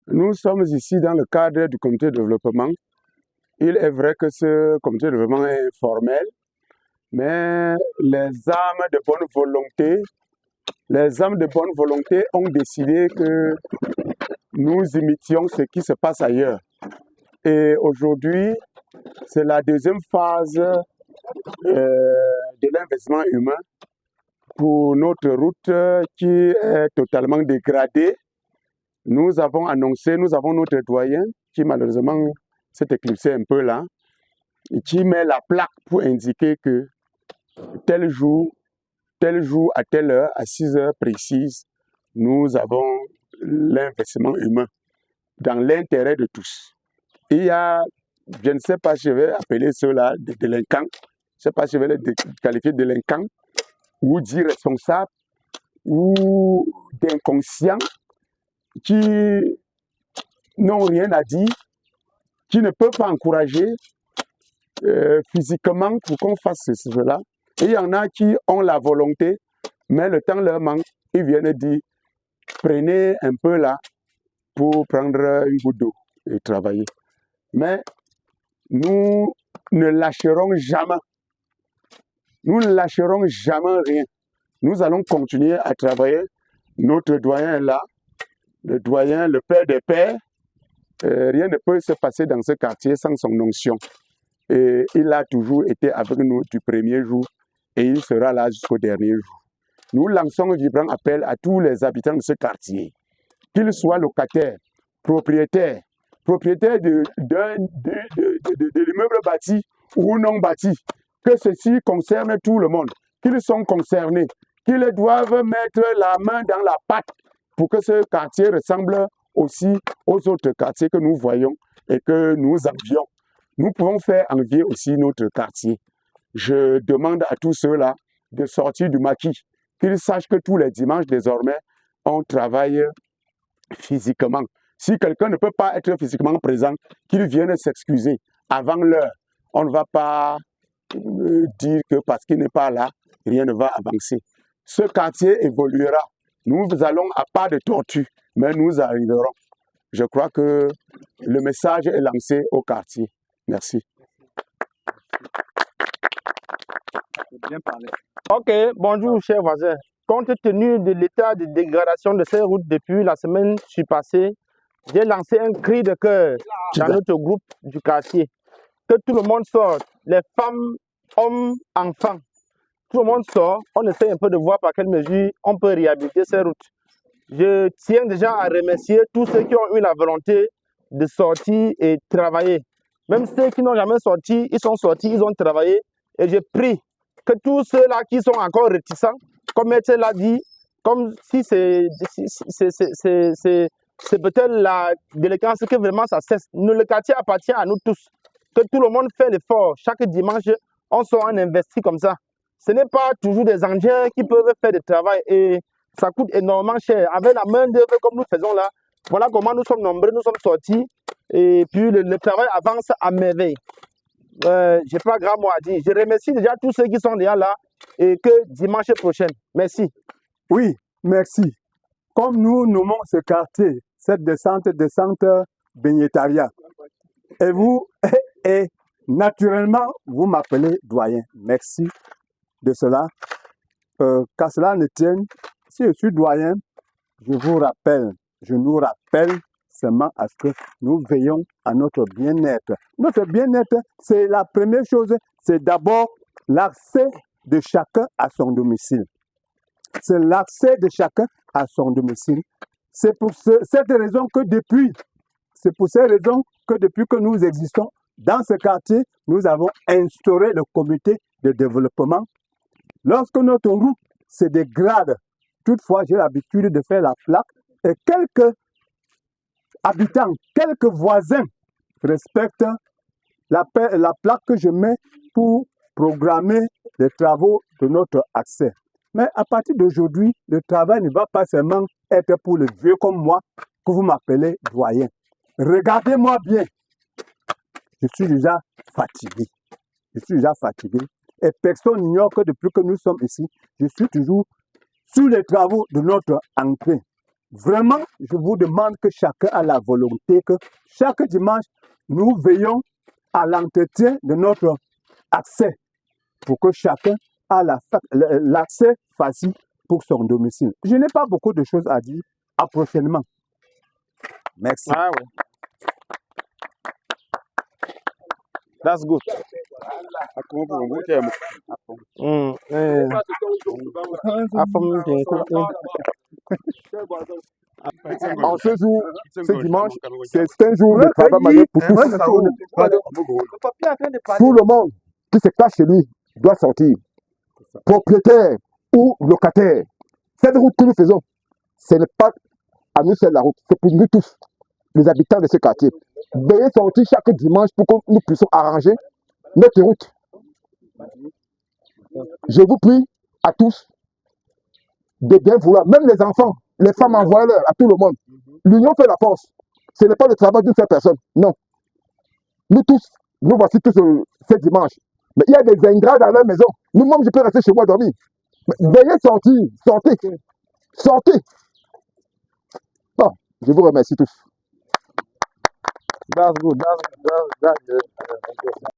Nous sommes ici dans le cadre du comité de développement. Il est vrai que ce comité de développement est informel, mais les âmes de bonne volonté ont décidé que nous imitions ce qui se passe ailleurs. Et aujourd'hui, c'est la deuxième phase de l'investissement humain pour notre route qui est totalement dégradée. Nous avons annoncé, nous avons notre doyen qui malheureusement s'est éclipsé un peu là, et qui met la plaque pour indiquer que tel jour, à telle heure, à 6 heures précises, nous avons l'investissement humain dans l'intérêt de tous. Il y a, je ne sais pas si je vais appeler ceux-là des délinquants, je ne sais pas si je vais les qualifier de délinquants, ou d'irresponsables, ou d'inconscients, qui n'ont rien à dire, qui ne peuvent pas encourager physiquement pour qu'on fasse cela. Et il y en a qui ont la volonté, mais le temps leur manque. Ils viennent dire, prenez un peu là pour prendre une goutte d'eau et travailler. Mais nous ne lâcherons jamais. Nous ne lâcherons jamais rien. Nous allons continuer à travailler. Notre doyen est là. Le doyen, le père des pères. Rien ne peut se passer dans ce quartier sans son onction. Et il a toujours été avec nous du premier jour et il sera là jusqu'au dernier jour. Nous lançons un vibrant appel à tous les habitants de ce quartier, qu'ils soient locataires, propriétaires de l'immeuble bâti ou non bâti, que ceci concerne tout le monde, qu'ils sont concernés, qu'ils doivent mettre la main dans la pâte pour que ce quartier ressemble aussi aux autres quartiers que nous voyons et que nous envions. Nous pouvons faire envier aussi notre quartier. Je demande à tous ceux-là de sortir du maquis, qu'ils sachent que tous les dimanches désormais, on travaille physiquement. Si quelqu'un ne peut pas être physiquement présent, qu'il vienne s'excuser avant l'heure. On ne va pas dire que parce qu'il n'est pas là, rien ne va avancer. Ce quartier évoluera. Nous allons à pas de tortue, mais nous arriverons. Je crois que le message est lancé au quartier. Merci. Bien parlé. Ok, bonjour chers voisins. Compte tenu de l'état de dégradation de ces routes depuis la semaine passée, j'ai lancé un cri de cœur dans notre groupe du quartier. Que tout le monde sorte, les femmes, hommes, enfants. Tout le monde sort, on essaie un peu de voir par quelle mesure on peut réhabiliter ces routes. Je tiens déjà à remercier tous ceux qui ont eu la volonté de sortir et travailler. Même ceux qui n'ont jamais sorti, ils sont sortis, ils ont travaillé. Et je prie que tous ceux-là qui sont encore réticents, comme Etienne l'a dit, comme si c'est peut-être la délinquance que vraiment ça cesse. Le quartier appartient à nous tous. Que tout le monde fait l'effort. Chaque dimanche, on sort un investi comme ça. Ce n'est pas toujours des engins qui peuvent faire du travail et ça coûte énormément cher. Avec la main d'œuvre comme nous faisons là, voilà comment nous sommes nombreux, nous sommes sortis et puis le travail avance à merveille. Je n'ai pas grand mot à dire. Je remercie déjà tous ceux qui sont déjà là et que dimanche prochain. Merci. Oui, merci. Comme nous nommons ce quartier, cette descente Bénétaria, et vous, et naturellement, vous m'appelez doyen. Merci de cela. Qu'à cela ne tienne, si je suis doyen, je nous rappelle seulement à ce que nous veillons à notre bien-être. Notre bien-être, c'est la première chose, c'est d'abord l'accès de chacun à son domicile. C'est l'accès de chacun à son domicile. C'est pour cette raison que depuis que nous existons dans ce quartier, nous avons instauré le comité de développement. Lorsque notre route se dégrade, toutefois, j'ai l'habitude de faire la plaque et quelques habitants, quelques voisins respectent la plaque que je mets pour programmer les travaux de notre accès. Mais à partir d'aujourd'hui, le travail ne va pas seulement être pour le vieux comme moi, que vous m'appelez doyen. Regardez-moi bien. Je suis déjà fatigué. Et personne n'ignore que depuis que nous sommes ici, je suis toujours sous les travaux de notre entrée. Vraiment, je vous demande que chacun a la volonté que chaque dimanche, nous veillons à l'entretien de notre accès pour que chacun a l'accès facile pour son domicile. Je n'ai pas beaucoup de choses à dire. À prochainement. Merci. Ah oui. That's good. En ce jour, ce dimanche, c'est un jour de travail majeur pour tous. Tout le monde qui se cache chez lui doit sortir. Propriétaire ou locataire. Cette route que nous faisons, ce n'est pas à nous seul la route, c'est pour nous tous, les habitants de ce quartier. Veuillez sortir chaque dimanche pour que nous puissions arranger notre route. Je vous prie à tous de bien vouloir, même les enfants, les femmes, envoyez-leur à tout le monde. L'union fait la force. Ce n'est pas le travail d'une seule personne, non. Nous tous, nous voici tous ce dimanche. Mais il y a des ingrats dans leur maison. Nous-mêmes, je peux rester chez moi dormir. Mais veuillez sortir, sortez, sortez. Bon, je vous remercie tous. That's good. That's good.